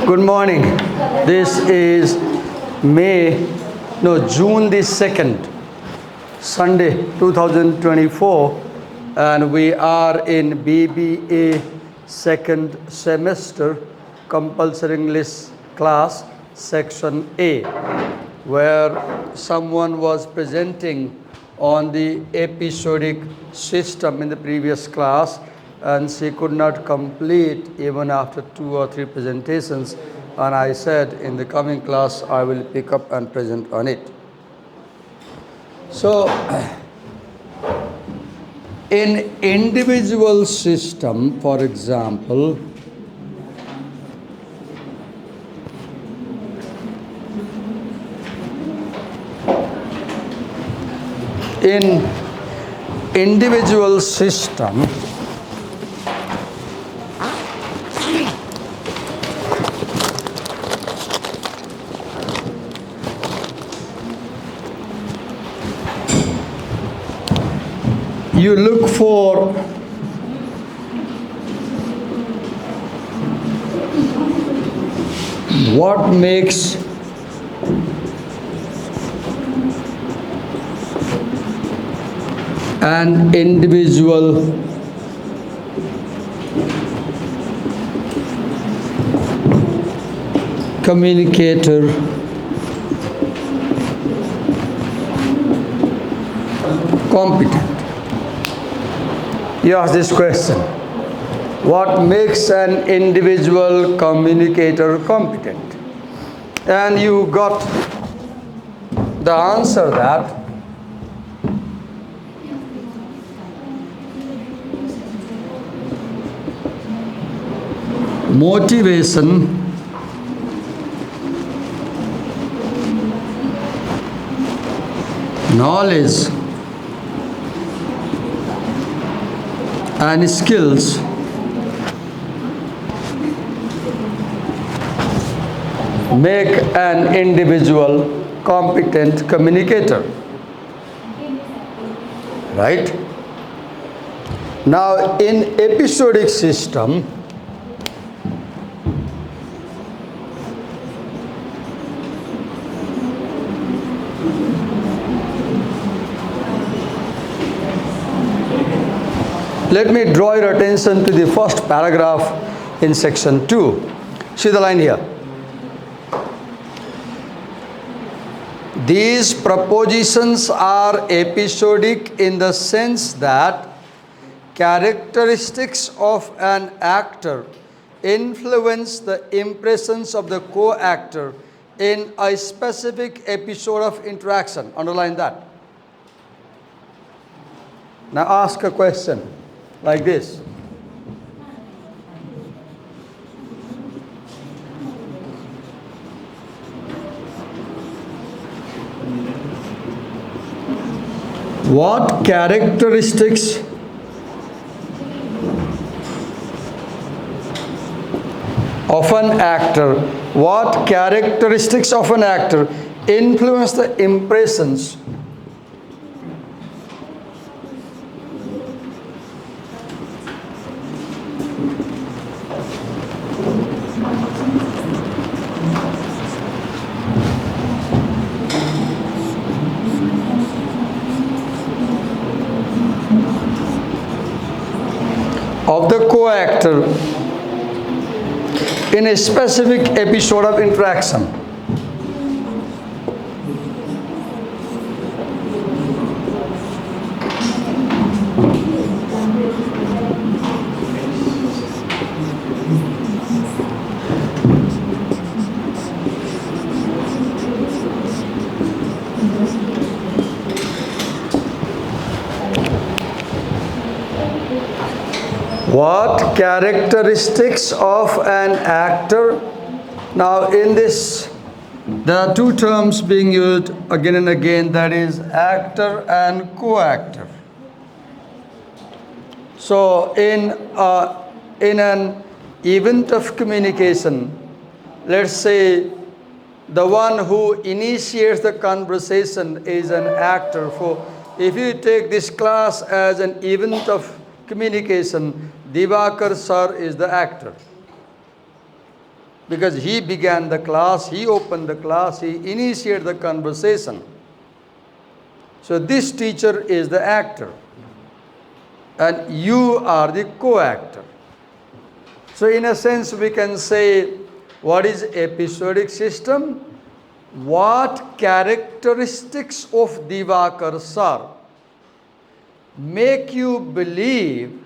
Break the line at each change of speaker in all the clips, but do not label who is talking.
Good morning. This is June the 2nd, Sunday 2024, and we are in BBA second semester compulsory English class section A, where someone was presenting on the episodic system in the previous class, and she could not complete even after 2 or 3 presentations, and I said in the coming class I will pick up and present on it. So in individual system, for example, in individual system, you look for what makes an individual communicator competent. You ask this question: what makes an individual communicator competent? And you got the answer that motivation, knowledge, and skills make an individual competent communicator. Right? Now, in episodic system, let me draw your attention to the first paragraph in section 2. See the line here. These propositions are episodic in the sense that characteristics of an actor influence the impressions of the co-actor in a specific episode of interaction. Underline that. Now ask a question like this: what characteristics of an actor influence the impressions of the co-actor in a specific episode of interaction? What characteristics of an actor? Now in this, there are two terms being used again and again, that is actor and co-actor. So in an event of communication, let's say the one who initiates the conversation is an actor. For if you take this class as an event of communication, Divakar sir is the actor. because he began the class, he opened the class, he initiated the conversation. So this teacher is the actor and you are the co-actor. So in a sense we can say, what is episodic system? What characteristics of Divakar sir make you believe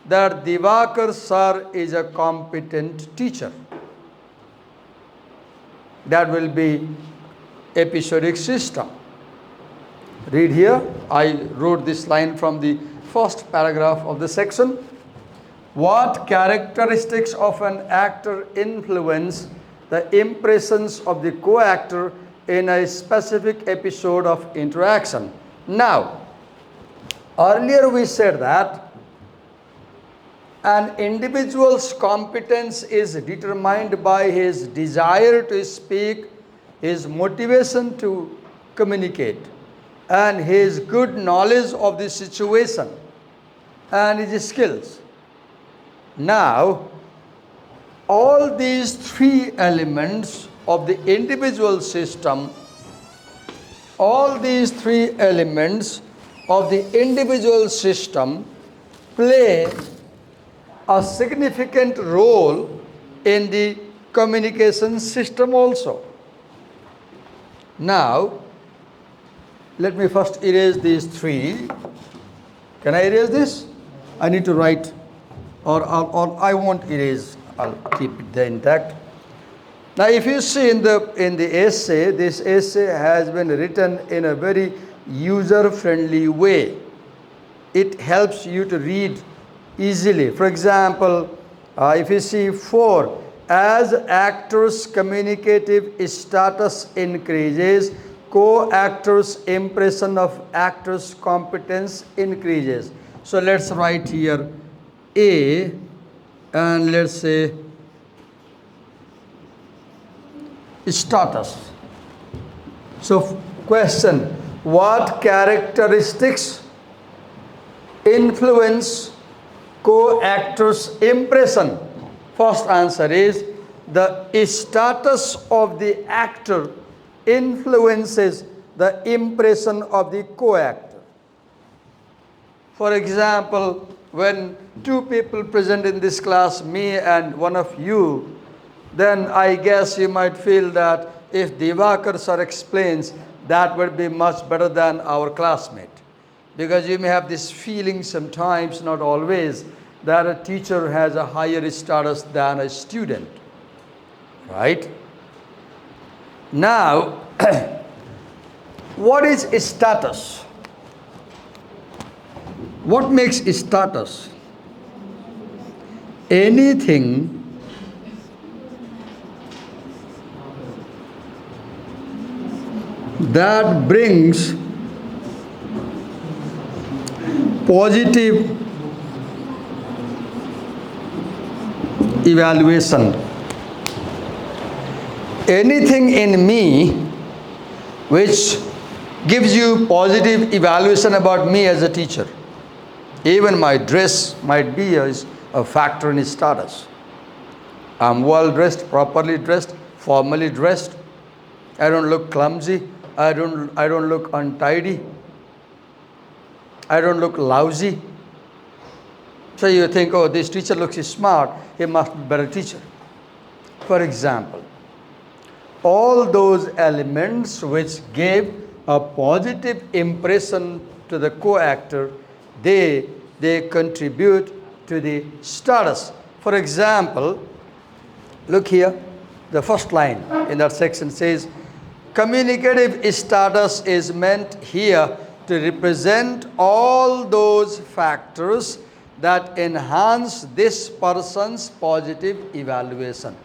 that Divakar sir is a competent teacher? That will be episodic system. Read here. I wrote this line from the first paragraph of the section. What characteristics of an actor influence the impressions of the co-actor in a specific episode of interaction? Now, earlier we said that an individual's competence is determined by his desire to speak, his motivation to communicate, and his good knowledge of the situation and his skills. Now, all these three elements of the individual system, play a significant role in the communication system also. Now, let me first erase these three. Can I erase this? I need to write, or I won't erase. I'll keep it there intact. Now, if you see in the essay, this essay has been written in a very user-friendly way. It helps you to read easily. For example, if you see 4, as actors' communicative status increases, co-actors' impression of actors' competence increases. So let's write here A, and let's say status. So question, what characteristics influence co-actors' impression? First answer is the status of the actor influences the impression of the co-actor. For example, when 2 people present in this class, me and one of you, then I guess you might feel that if Divakar sir explains, that would be much better than our classmate. Because you may have this feeling sometimes, not always, that a teacher has a higher status than a student. Right? Now, what is status? What makes status? Anything that brings positive evaluation. Anything in me which gives you positive evaluation about me as a teacher. Even my dress might be a factor in status. I'm well dressed, properly dressed, formally dressed. I don't look clumsy. I don't look untidy. I don't look lousy. So you think, oh, this teacher looks smart, he must be a better teacher. For example, all those elements which gave a positive impression to the co-actor, they contribute to the status. For example, look here, the first line in that section says, communicative status is meant here to represent all those factors that enhance this person's positive evaluation.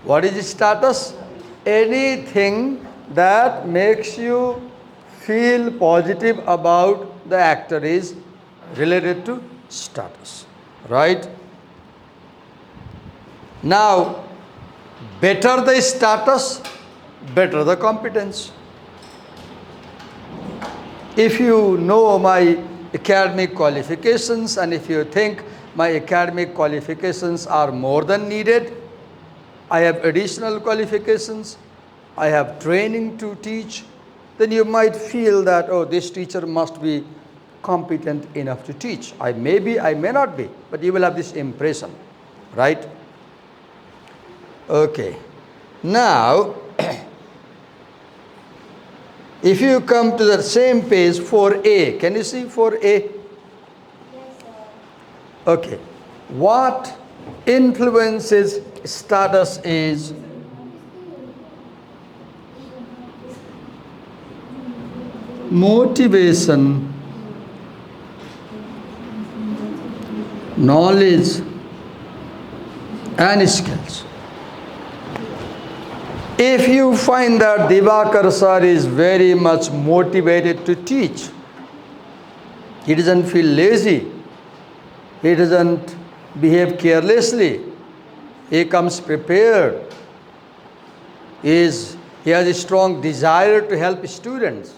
What is status? Anything that makes you feel positive about the actor is related to status, right? Now, better the status, better the competence. If you know my academic qualifications and if you think my academic qualifications are more than needed, I have additional qualifications, I have training to teach, then you might feel that, oh, this teacher must be competent enough to teach. I may be, I may not be, but you will have this impression, right? Okay. Now, if you come to the same page, 4A, can you see 4A?
Yes, sir.
Okay. What influences status is motivation, knowledge, and skills. If you find that Divakar sir is very much motivated to teach, he doesn't feel lazy, he doesn't behave carelessly, he comes prepared, he has a strong desire to help students.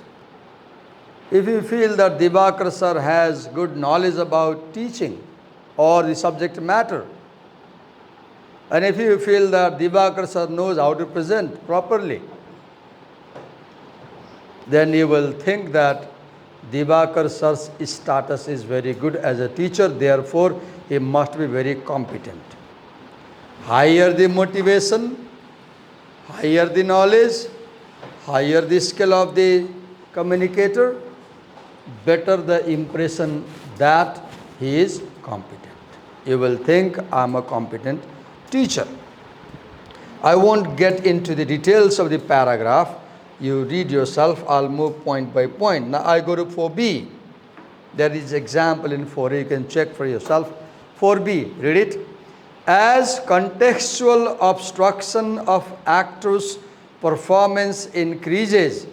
If you feel that Divakar sir has good knowledge about teaching or the subject matter, and if you feel that Divakar sir knows how to present properly, then you will think that Divakar sir's status is very good as a teacher, therefore he must be very competent. Higher the motivation, higher the knowledge, higher the skill of the communicator, better the impression that he is competent. You will think, I am a competent teacher. I won't get into the details of the paragraph. You read yourself. I'll move point by point. Now I go to 4B. There is example in 4A. You can check for yourself. 4B, read it. As contextual obstruction of actors' performance increases,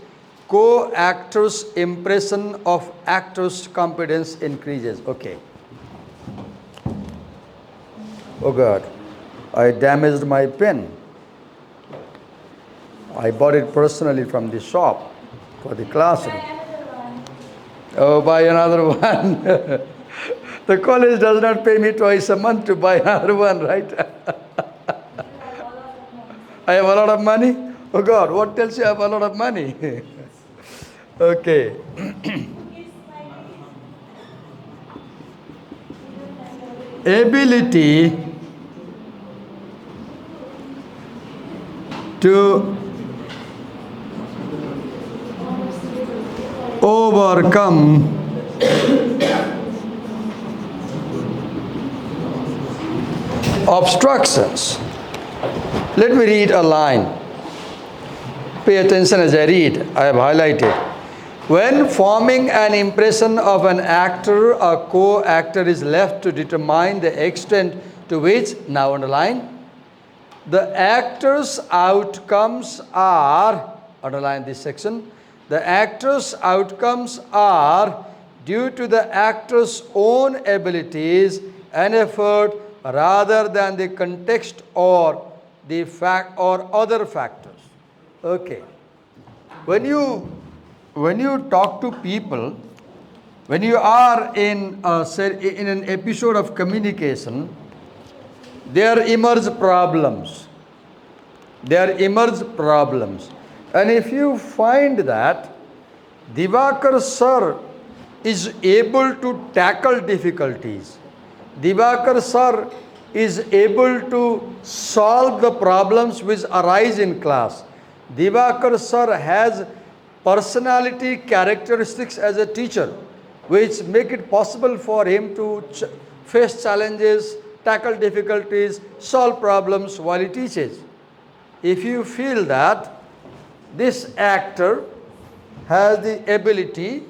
co-actors' impression of actors' competence increases. Okay. Oh God, I damaged my pen. I bought it personally from the shop for the classroom. Oh, buy another one. The college does not pay me twice a month to buy another one, right? I have a lot of money? Oh God, what tells you I have a lot of money? Okay. Ability to overcome obstructions. Let me read a line. Pay attention as I read. I have highlighted. When forming an impression of an actor, a co-actor is left to determine the extent to which, now underline, the actor's outcomes are, underline this section, the actor's outcomes are due to the actor's own abilities and effort rather than the context or the fact or other factors. Okay. When you talk to people, when you are in an episode of communication, there emerge problems. And if you find that Divakar sir is able to tackle difficulties, Divakar sir is able to solve the problems which arise in class, Divakar sir has personality characteristics as a teacher which make it possible for him to face challenges, tackle difficulties, solve problems while he teaches. If you feel that this actor has the ability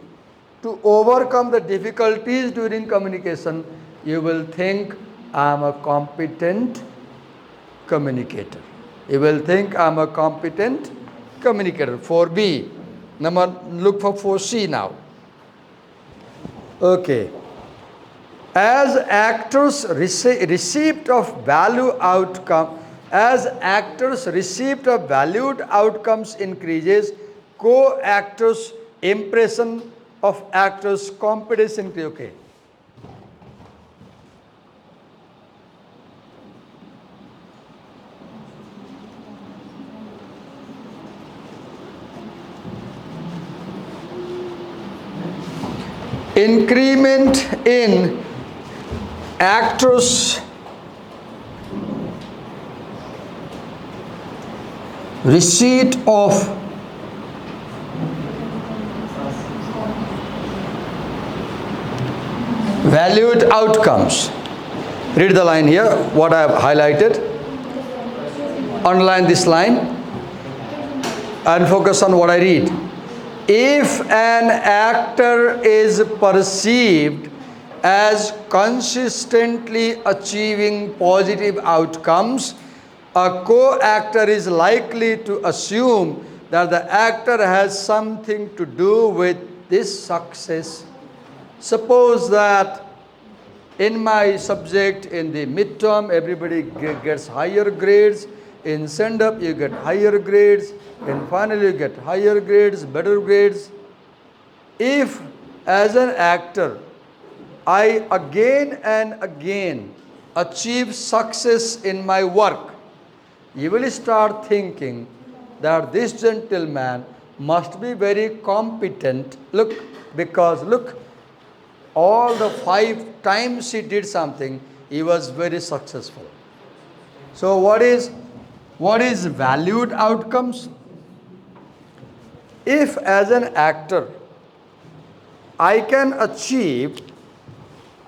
to overcome the difficulties during communication, you will think, I am a competent communicator. You will think I am a competent communicator. 4B. Now look for 4C now. Okay. As actors' receipt of value outcome, as actors' receipt of valued outcomes increases, co-actors' impression of actors' competence increases. Okay. increment in actors' receipt of valued outcomes. Read the line here, what I have highlighted. Underline this line and focus on what I read. If an actor is perceived as consistently achieving positive outcomes, a co-actor is likely to assume that the actor has something to do with this success. Suppose that in my subject, in the midterm, everybody gets higher grades. In send-up, you get higher grades. In final, you get higher grades, better grades. If, as an actor, I again and again achieve success in my work, you will start thinking that this gentleman must be very competent. Because all the 5 times he did something, he was very successful. So what is valued outcomes? If as an actor, I can achieve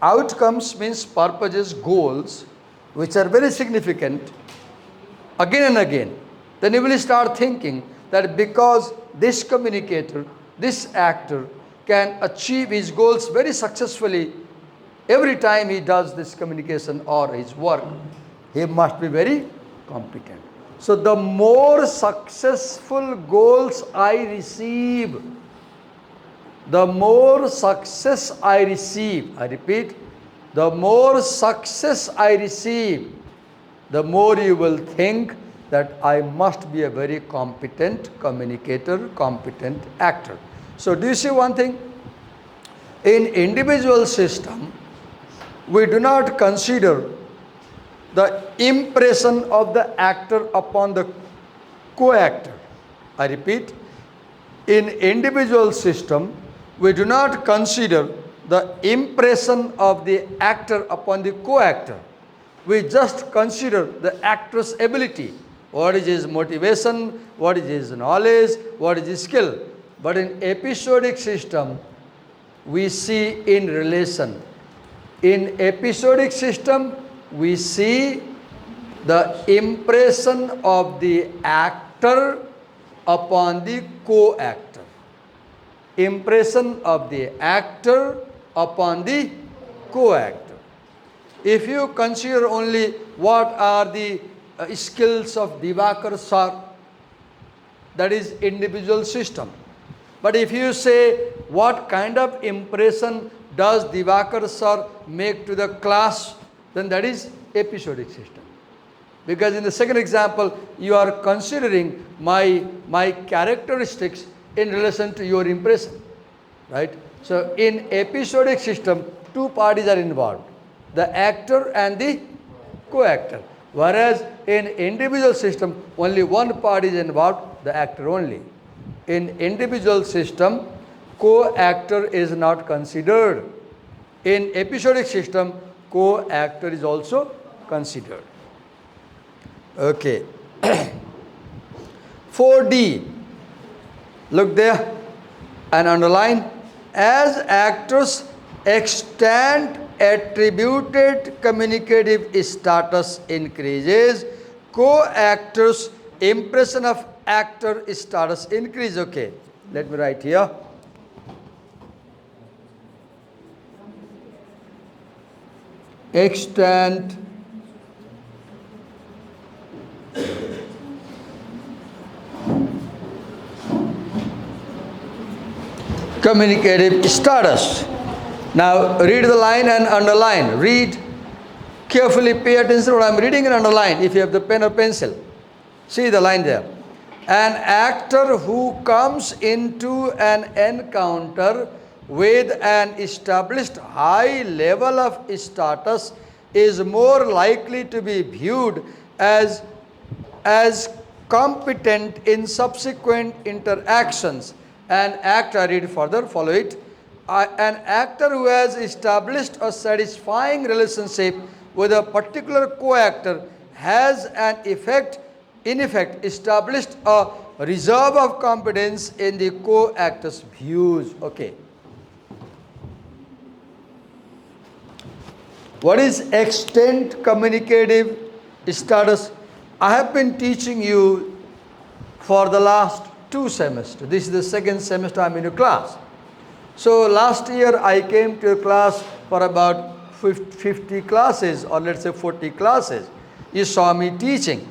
outcomes, means purposes, goals, which are very significant, again and again, then you will start thinking that because this communicator, this actor can achieve his goals very successfully every time he does this communication or his work, he must be very competent. So the more successful goals I receive, the more success I receive, I repeat, the more success I receive, the more you will think that I must be a very competent communicator, competent actor. So do you see one thing? In individual system, we do not consider the impression of the actor upon the co-actor. I repeat, in individual system, we do not consider the impression of the actor upon the co-actor. We just consider the actor's ability. What is his motivation? What is his knowledge? What is his skill? But in episodic system, we see in relation. In episodic system, we see the impression of the actor upon the co-actor. Impression of the actor upon the co-actor. If you consider only what are the skills of Divakar sir, that is individual system. But if you say what kind of impression does Divakar sir make to the class, then that is episodic system. Because in the second example, you are considering my characteristics in relation to your impression, right? So in episodic system, 2 parties are involved, the actor and the co-actor. Whereas in individual system, only 1 party is involved, the actor only. In individual system, co-actor is not considered. In episodic system, co-actor is also considered. Okay. 4D. Look there and underline. As actors extant attributed communicative status increases, co-actors' impression of actor status increase. Okay, let me write here. Extant communicative status. Now read the line and underline. Read carefully, pay attention to what I am reading and underline if you have the pen or pencil. See the line there. An actor who comes into an encounter with an established high level of status is more likely to be viewed as competent in subsequent interactions. An actor, I read further, follow it. An actor who has established a satisfying relationship with a particular co-actor has in effect, established a reserve of competence in the co-actor's views. Okay. What is extent communicative status? I have been teaching you for the last 2 semesters. This is the second semester I'm in your class. So last year I came to your class for about 50 classes, or let's say 40 classes. You saw me teaching.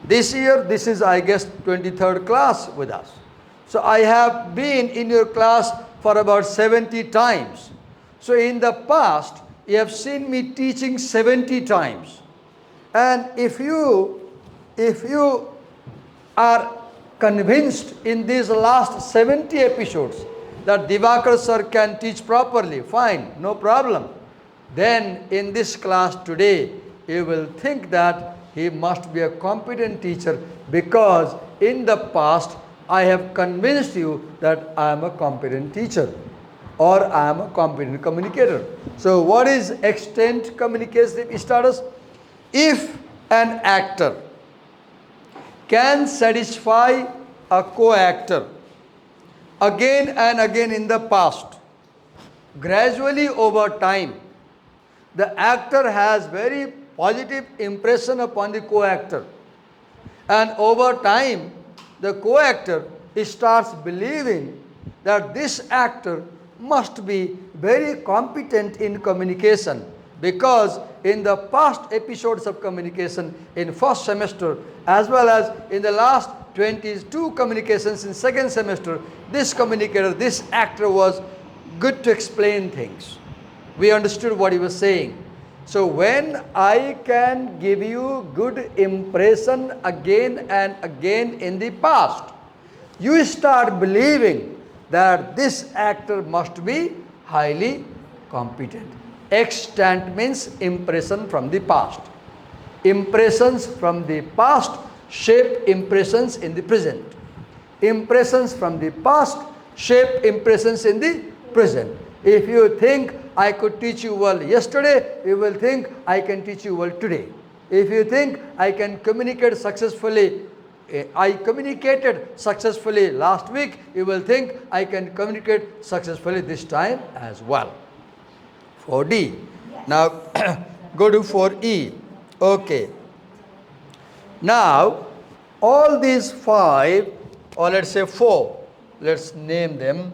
This year, this is, I guess, 23rd class with us. So I have been in your class for about 70 times. So in the past, you have seen me teaching 70 times. And if you are convinced in these last 70 episodes that Divakar sir can teach properly, fine, no problem. Then in this class today, you will think that he must be a competent teacher, because in the past I have convinced you that I am a competent teacher or I am a competent communicator. So what is extent communicative status? If an actor can satisfy a co-actor again and again in the past, gradually over time, the actor has very positive impression upon the co-actor. And over time, the co-actor starts believing that this actor must be very competent in communication, because in the past episodes of communication in first semester, as well as in the last 22 communications in second semester, this communicator, this actor was good to explain things. We understood what he was saying. So when I can give you good impression again and again in the past, you start believing that this actor must be highly competent. Extant means impression from the past. Impressions from the past shape impressions in the present. Impressions from the past shape impressions in the present. If you think I could teach you well yesterday, you will think I can teach you well today. If you think I can communicate successfully, I communicated successfully last week, you will think I can communicate successfully this time as well. 4D. Now go to 4E. Okay. Now all these 5, or let's say 4, let's name them.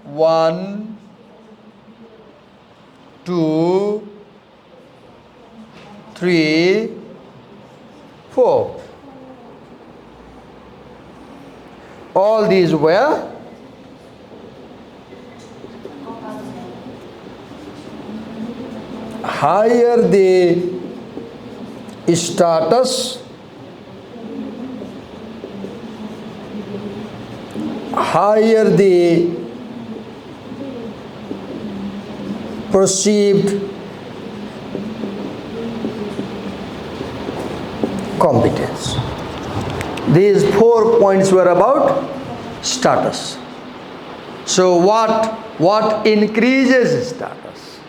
1, 2, 3, 4. All these were higher the status, higher the perceived competence. These 4 points were about status. So what increases status?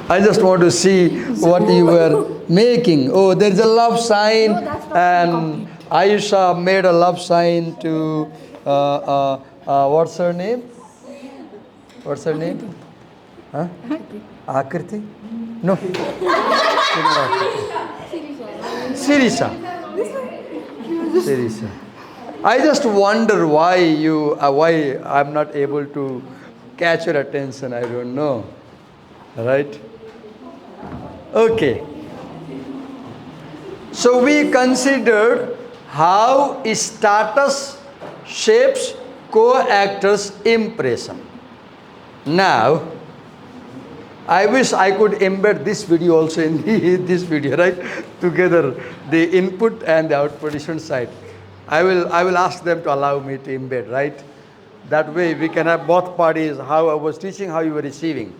I just want to see what you were making. Oh, there's a love sign, and Ayusha made a love sign to what's her name? What's her name? Huh? Akriti? No. Sirisha. Sirisha. I just wonder why I'm not able to catch your attention. I don't know. Right? Okay. So we considered how status shapes co-actors' impression. Now, I wish I could embed this video also in this video, right? Together, the input and the output different side. I will ask them to allow me to embed, right? That way we can have both parties, how I was teaching, how you were receiving.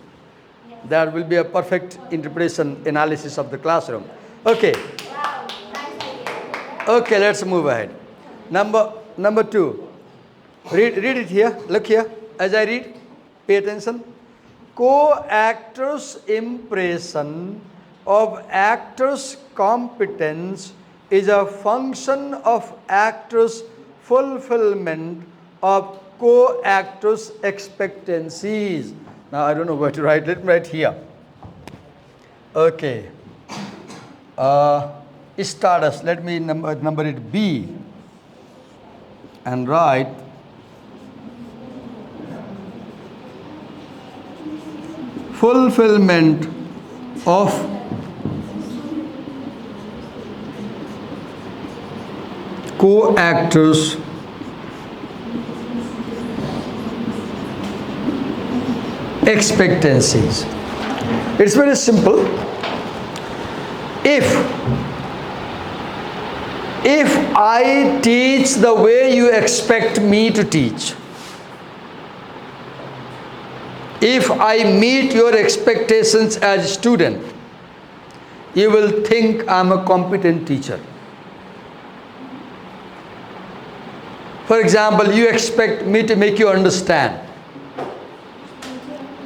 That will be a perfect interpretation analysis of the classroom. Okay.
Wow, nice idea.
Okay, let's move ahead. Number 2. Read it here. Look here. As I read, pay attention. Co-actor's impression of actor's competence is a function of actor's fulfillment of co-actor's expectancies. Now I don't know where to write. Let me write here. Okay. Stardust. Let me number it B and write fulfillment of co-actors expectancies. It's very simple. If I teach the way you expect me to teach, if I meet your expectations as a student, you will think I'm a competent teacher. For example, you expect me to make you understand.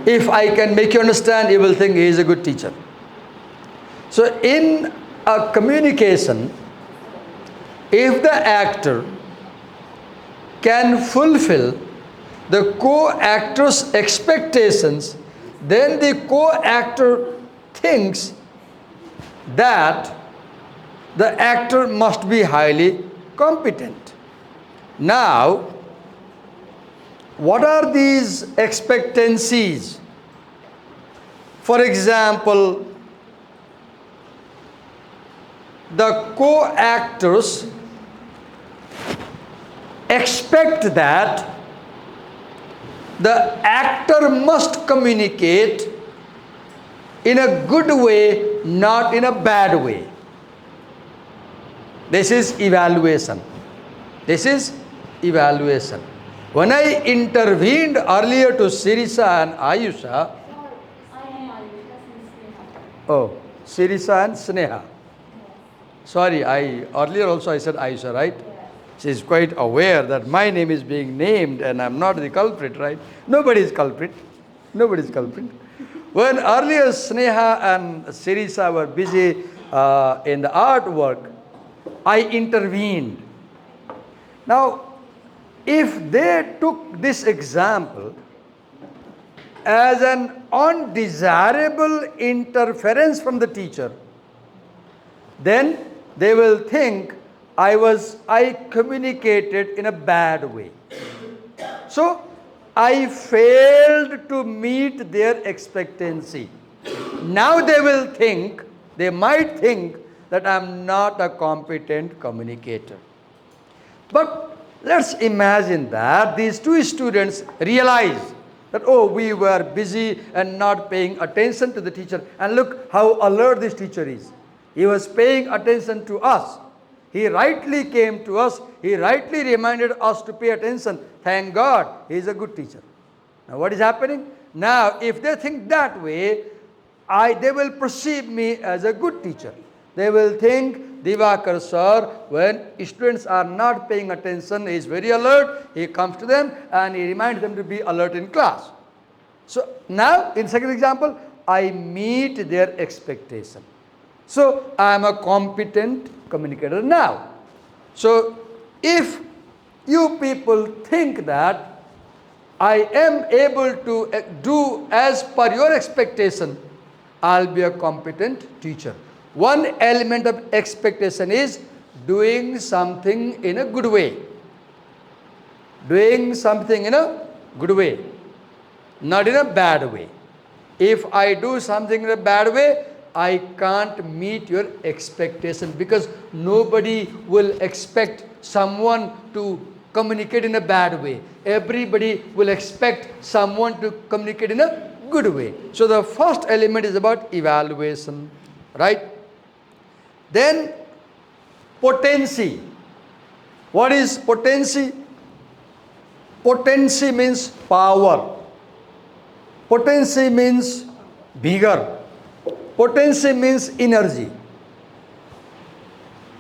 If I can make you understand, you will think he is a good teacher. So in a communication, if the actor can fulfill the co-actor's expectations, then the co-actor thinks that the actor must be highly competent. Now, what are these expectancies? For example, the co-actors expect that the actor must communicate in a good way, not in a bad way. This is evaluation. This is evaluation. When I intervened earlier to Sirisa and Ayusha, oh, Sirisa and Sneha. Sorry, earlier also I said Ayusha, right? She is quite aware that my name is being named and I'm not the culprit, right? Nobody is culprit. Nobody is culprit. When earlier Sneha and Sirisa were busy in the artwork, I intervened. Now, if they took this example as an undesirable interference from the teacher, then they will think I communicated in a bad way. So I failed to meet their expectancy. Now they might think that I'm not a competent communicator. But let's imagine that these two students realize that, oh, we were busy and not paying attention to the teacher. And look how alert this teacher is. He was paying attention to us. He rightly came to us. He rightly reminded us to pay attention. Thank God, he is a good teacher. Now what is happening? Now, if they think that way, they will perceive me as a good teacher. They will think, Divakar sir, when students are not paying attention, he is very alert. He comes to them and he reminds them to be alert in class. So now, in second example, I meet their expectation. So I am a competent communicator now. So if you people think that I am able to do as per your expectation, I'll be a competent teacher. One element of expectation is doing something in a good way. Doing something in a good way, not in a bad way. If I do something in a bad way, I can't meet your expectation, because nobody will expect someone to communicate in a bad way. Everybody will expect someone to communicate in a good way. So the first element is about evaluation, right? Then potency. What is potency? Potency means power. Potency means vigor. Potency means energy.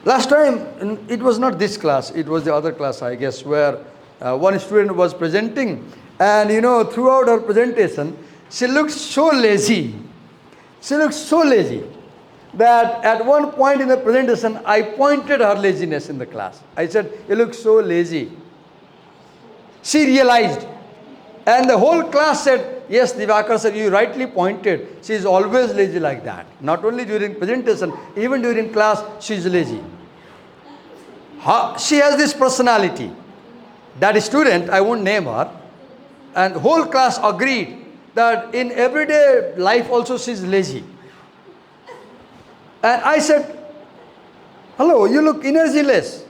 Last time, it was not this class, it was the other class, I guess, where One student was presenting, and throughout her presentation, she looked so lazy. She looked so lazy that at one point in the presentation, I pointed her laziness in the class. I said, "You look so lazy." She realized, and the whole class said, "Yes, Divakar sir, you rightly pointed. She is always lazy like that. Not only during presentation, even during class, she is lazy." She has this personality. That student, I won't name her, and whole class agreed that in everyday life also she is lazy. And I said, "Hello, you look energyless.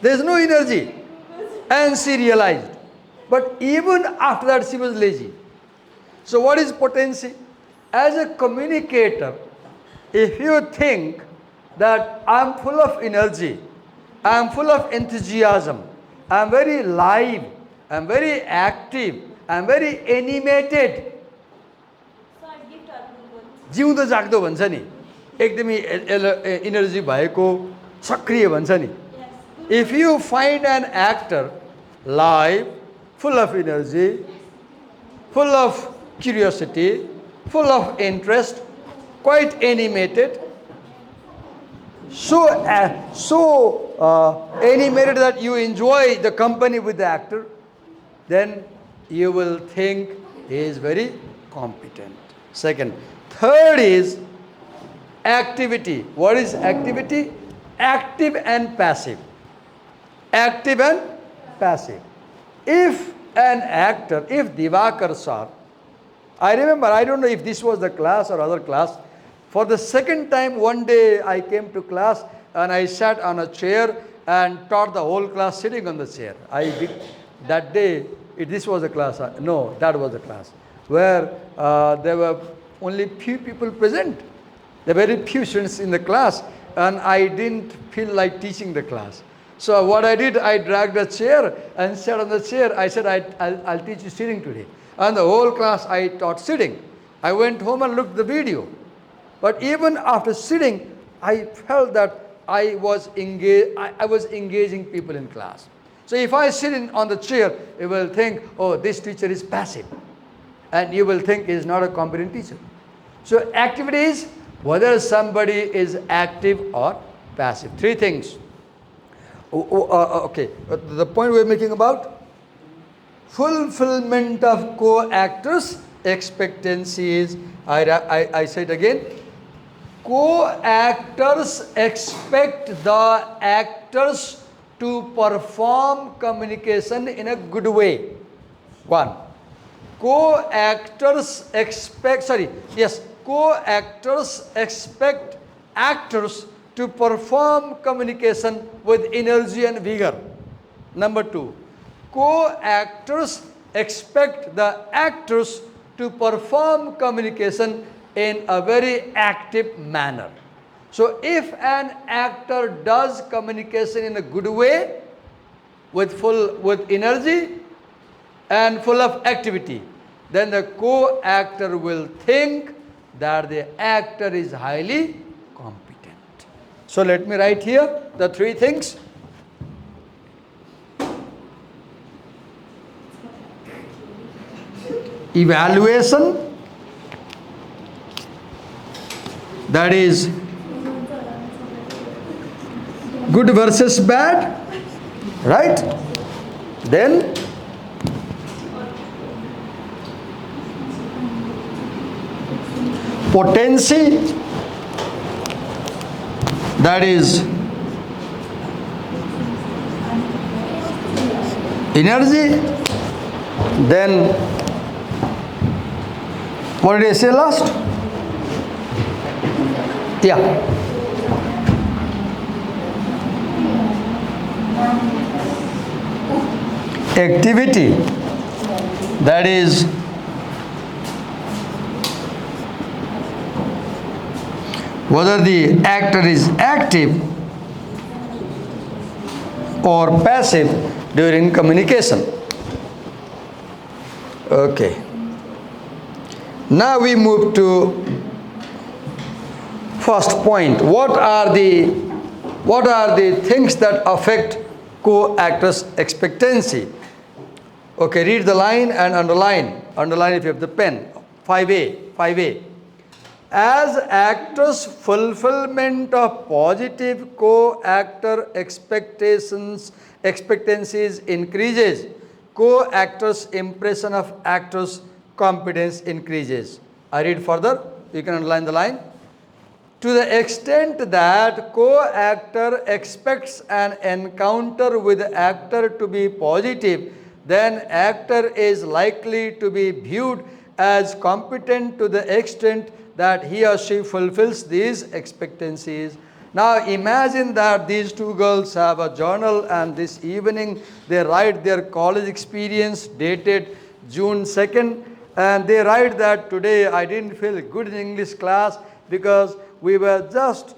There is no energy." And she realized. But even after that, she was lazy. So what is potency? As a communicator, if you think that I'm full of energy, I'm full of enthusiasm, I'm very live, I'm very active, I'm very animated, जिउँदो जाग्दो भन्छ नि, एकदमै energy भएको सक्रिय भन्छ नि. If you find an actor live, full of energy, full of curiosity, full of interest, quite animated, so animated that you enjoy the company with the actor, then you will think he is very competent. Second. Third is activity. What is activity? Active and passive. Active and passive. If an actor, if Divakar sir, I remember, I don't know if this was the class or other class, for the second time one day I came to class and I sat on a chair and taught the whole class sitting on the chair. I did that day, this was a class, no, that was a class, where there were only few people present. There were very few students in the class, and I didn't feel like teaching the class. So what I did, I dragged a chair and sat on the chair. I said, I'll teach you sitting today. And the whole class I taught sitting. I went home and looked at the video. But even after sitting, I felt that I was engaging people in class. So if I sit on the chair, you will think, oh, this teacher is passive. And you will think he is not a competent teacher. So activity is whether somebody is active or passive. Three things. Okay, the point we're making about fulfillment of co-actors' expectancies. I say it again. Co-actors expect the actors to perform communication in a good way. One. Co-actors expect actors to perform communication with energy and vigor. Number two, co-actors expect the actors to perform communication in a very active manner. So if an actor does communication in a good way, with energy and full of activity, then the co-actor will think that the actor is highly competent. So let me write here the three things. Evaluation, that is good versus bad, right? Then potency, that is energy. Then what did I say last? Yeah. Activity, that is whether the actor is active or passive during communication. Okay. Now we move to first point. What are the things that affect co-actor's expectancy. Okay, read the line and underline. Underline if you have the pen. 5A. As actors' fulfillment of positive co-actor expectancies increases, co-actors' impression of actors' competence increases. I read further. You can underline the line. To the extent that co-actor expects an encounter with actor to be positive, then actor is likely to be viewed as competent to the extent that he or she fulfills these expectancies. Now imagine that these two girls have a journal, and this evening they write their college experience dated June 2nd, and they write that today I didn't feel good in English class because we were just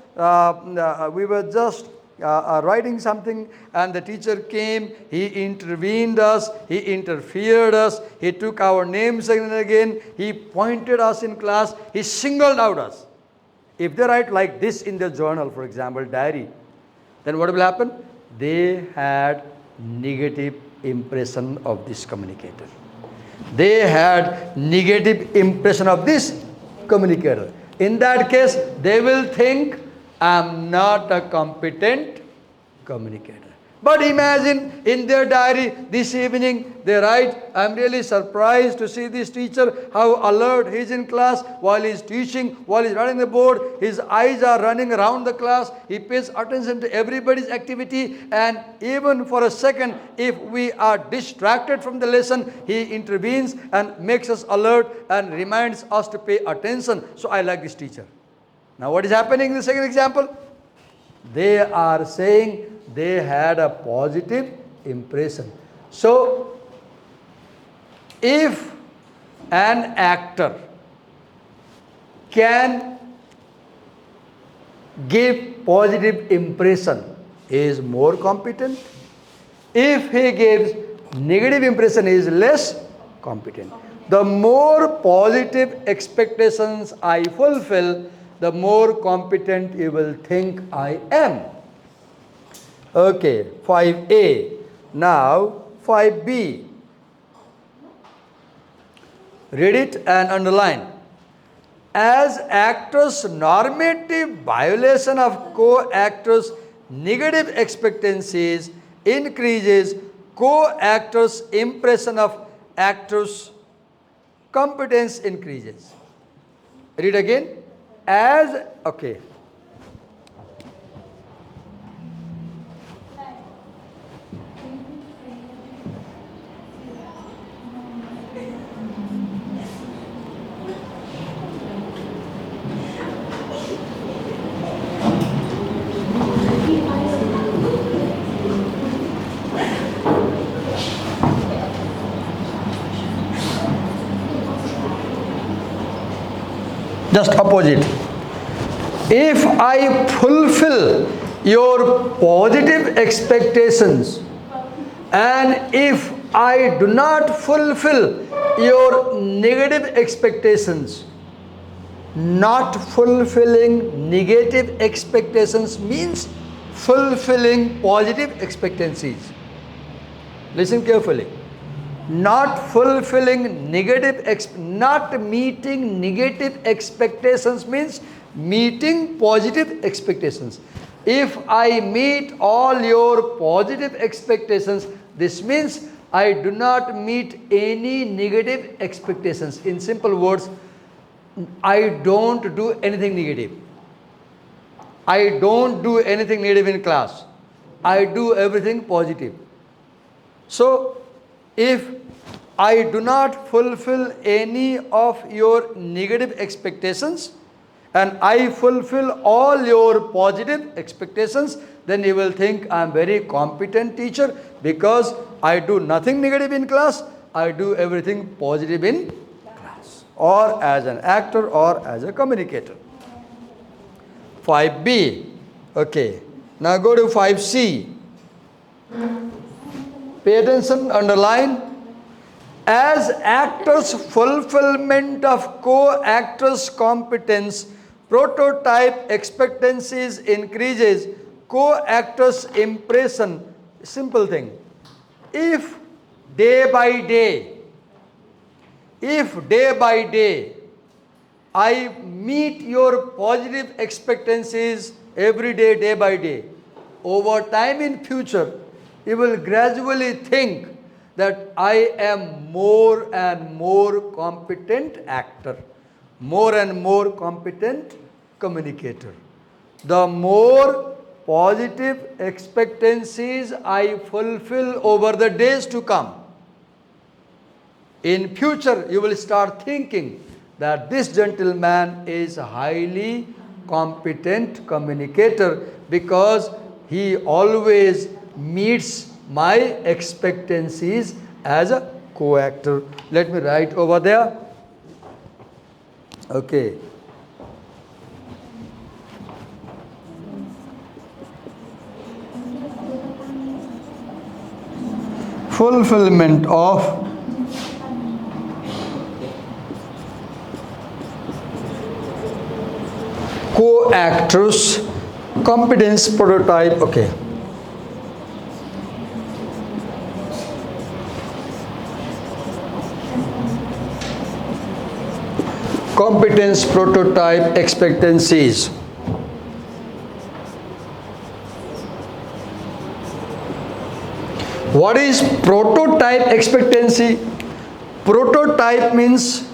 writing something, and the teacher came, he intervened us, he interfered us, he took our names again and again, he pointed us in class, he singled out us. If they write like this in their journal, for example, diary, then what will happen? They had negative impression of this communicator. They had negative impression of this communicator. In that case, they will think, I'm not a competent communicator. But imagine in their diary this evening they write, I'm really surprised to see this teacher, how alert he is in class while he is teaching, while he is writing the board. His eyes are running around the class. He pays attention to everybody's activity, and even for a second, if we are distracted from the lesson, he intervenes and makes us alert and reminds us to pay attention. So I like this teacher. Now what is happening in the second example? They are saying they had a positive impression. So if an actor can give positive impression, he is more competent. If he gives negative impression, he is less competent. The more positive expectations I fulfill, the more competent you will think I am. Okay, 5A. Now 5B. Read it and underline. As actors' normative violation of co-actors' negative expectancies increases, co-actors' impression of actors' competence increases. Read again. Okay. Just opposite. If I fulfill your positive expectations, and if I do not fulfill your negative expectations, not fulfilling negative expectations means fulfilling positive expectancies. Listen carefully. Not fulfilling not meeting negative expectations means meeting positive expectations. If I meet all your positive expectations, this means I do not meet any negative expectations. In simple words, I don't do anything negative. I don't do anything negative in class. I do everything positive. So, if I do not fulfill any of your negative expectations and I fulfill all your positive expectations, then you will think I am very competent teacher because I do nothing negative in class, I do everything positive in class, or as an actor or as a communicator. 5B. Okay. Now go to 5C. Pay attention, underline. As actors' fulfillment of co-actors' competence, prototype expectancies increases, co-actors' impression simple thing. If day by day, I meet your positive expectancies every day, day by day, over time in future, you will gradually think that I am more and more competent actor, more and more competent communicator. The more positive expectancies I fulfill over the days to come, in future you will start thinking that this gentleman is a highly competent communicator because he always meets my expectancies as a co-actor. Let me write over there. Okay. Fulfillment of co-actors competence prototype. Okay. Competence prototype expectancies. What is prototype expectancy? Prototype means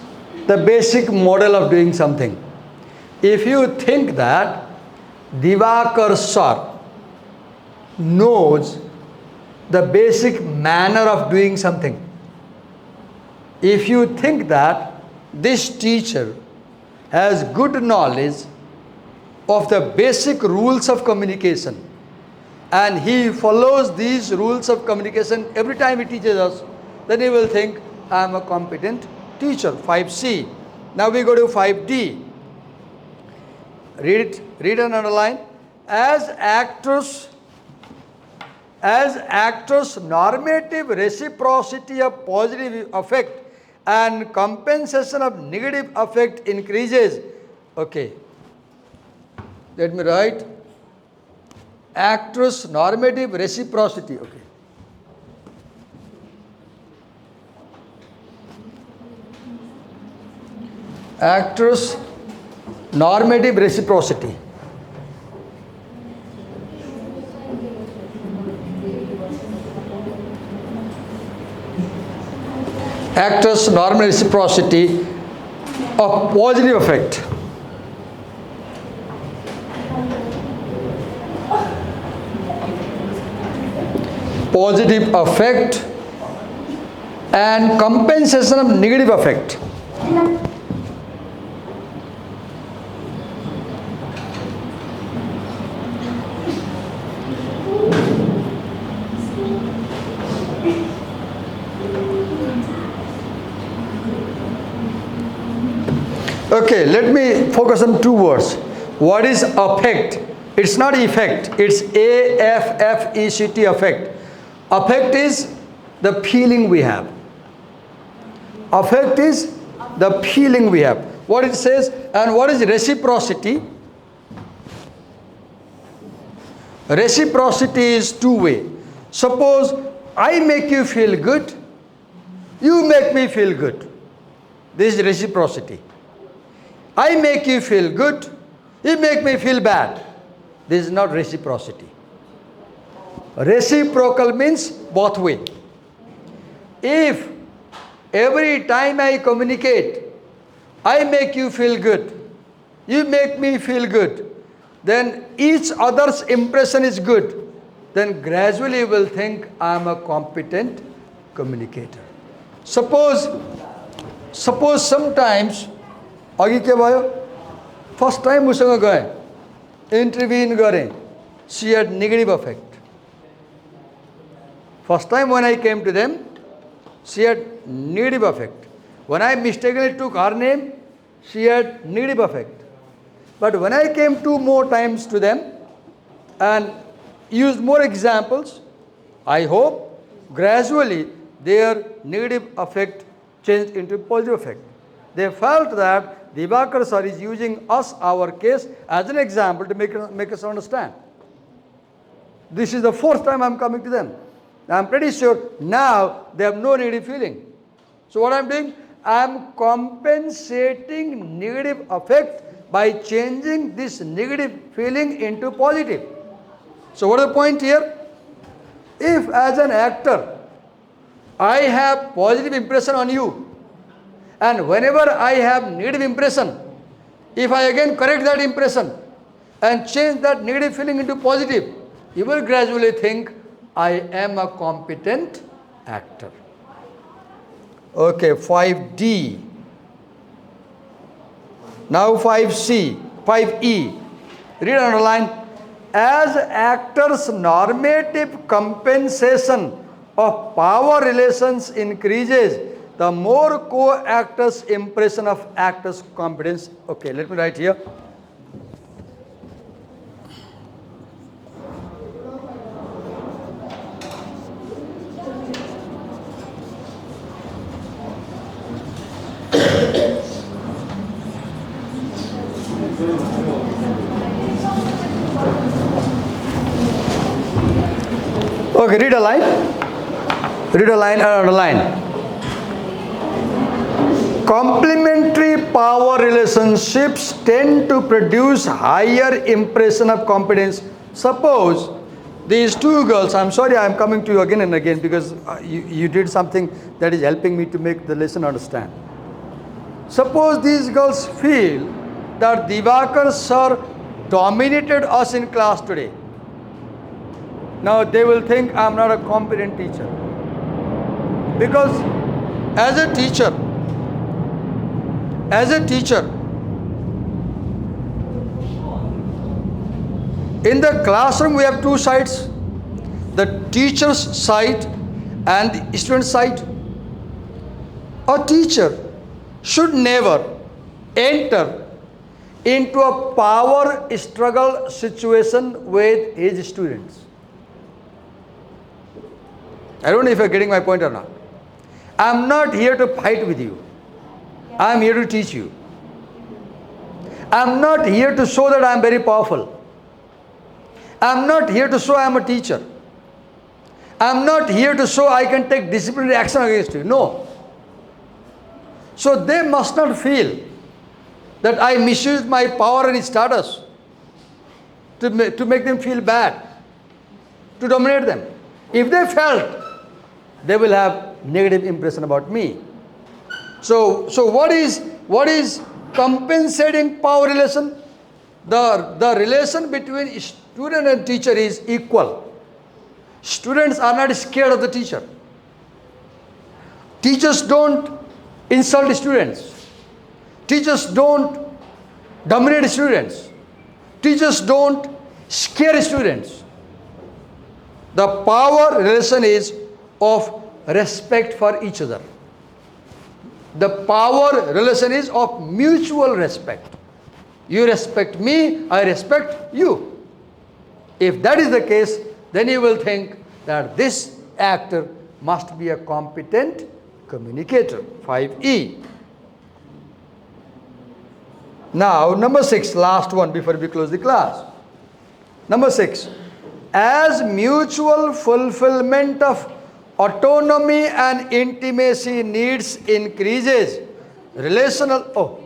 the basic model of doing something. If you think that Divakar sir knows the basic manner of doing something, if you think that this teacher has good knowledge of the basic rules of communication and he follows these rules of communication every time he teaches us, then he will think I am a competent teacher. 5C. Now we go to 5D. Read and underline. As actors, normative reciprocity of positive effect and compensation of negative effect increases. Okay. Let me write. Actors normative reciprocity. Okay. Actors normative reciprocity. Actors normal reciprocity of positive effect. Positive effect and compensation of negative effect. Okay, let me focus on two words. What is affect? It's not effect, it's A-F-F-E-C-T, affect. Affect is the feeling we have. Affect is the feeling we have. What it says, and what is reciprocity? Reciprocity is two-way. Suppose I make you feel good, you make me feel good. This is reciprocity. I make you feel good, you make me feel bad. This is not reciprocity. Reciprocal means both way. If every time I communicate, I make you feel good, you make me feel good, then each other's impression is good, then gradually you will think I am a competent communicator. Suppose sometimes अघि के भयो first time उसँग गए interview गरेँ she had negative effect. First time when I came to them, she had negative effect. When I mistakenly took her name, she had negative effect. But when I came two more times to them and used more examples, I hope gradually their negative effect changed into positive effect. They felt that Divakar sir is using us, our case, as an example to make us understand. This is the fourth time I'm coming to them. I'm pretty sure now they have no negative feeling. So what I'm doing, I'm compensating negative effect by changing this negative feeling into positive. So what is the point here? If as an actor, I have positive impression on you, and whenever I have negative impression, if I again correct that impression and change that negative feeling into positive, you will gradually think I am a competent actor. Okay, 5D. Now 5C, 5E. Read and underline. As actors' normative compensation of power relations increases, the more co-actors' impression of actors' competence. Okay, let me write here. Okay, read a line. Read a line and underline. Complementary power relationships tend to produce higher impression of competence. Suppose these two girls, I'm sorry I'm coming to you again and again because you did something that is helping me to make the lesson understand. Suppose these girls feel that Divakar sir dominated us in class today. Now they will think I'm not a competent teacher. Because as a teacher, in the classroom we have two sides, the teacher's side and the student's side. A teacher should never enter into a power struggle situation with his students. I don't know if you're getting my point or not. I'm not here to fight with you. I'm here to teach you. I'm not here to show that I'm very powerful. I'm not here to show I'm a teacher. I'm not here to show I can take disciplinary action against you. No. So they must not feel that I misuse my power and status to make them feel bad, to dominate them. If they felt, they will have negative impression about me. So what is compensating power relation? The relation between student and teacher is equal. Students are not scared of the teacher. Teachers don't insult students. Teachers don't dominate students. Teachers don't scare students. The power relation is of respect for each other. The power relation is of mutual respect. You respect me, I respect you. If that is the case, then you will think that this actor must be a competent communicator. 5E. Now, number 6, last one before we close the class. Number 6. As mutual fulfillment of autonomy and intimacy needs increases, relational,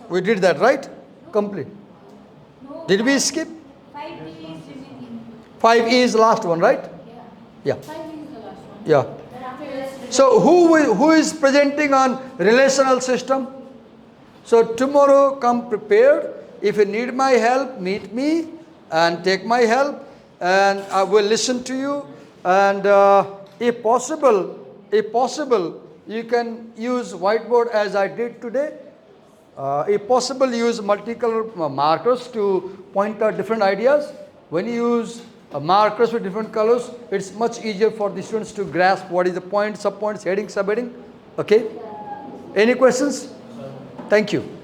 we did that, right? Complete. Did we skip?
5B is remaining.
5E is the last one, right? Yeah.
5B is the last one.
Yeah.
Then after
So who is presenting on relational system? So tomorrow come prepared. If you need my help, meet me and take my help, and I will listen to you. And if possible, you can use whiteboard as I did today. If possible, use multicolor markers to point out different ideas. When you use markers with different colors, it's much easier for the students to grasp what is the point, subpoints, heading, subheading. Okay? Any questions? Thank you.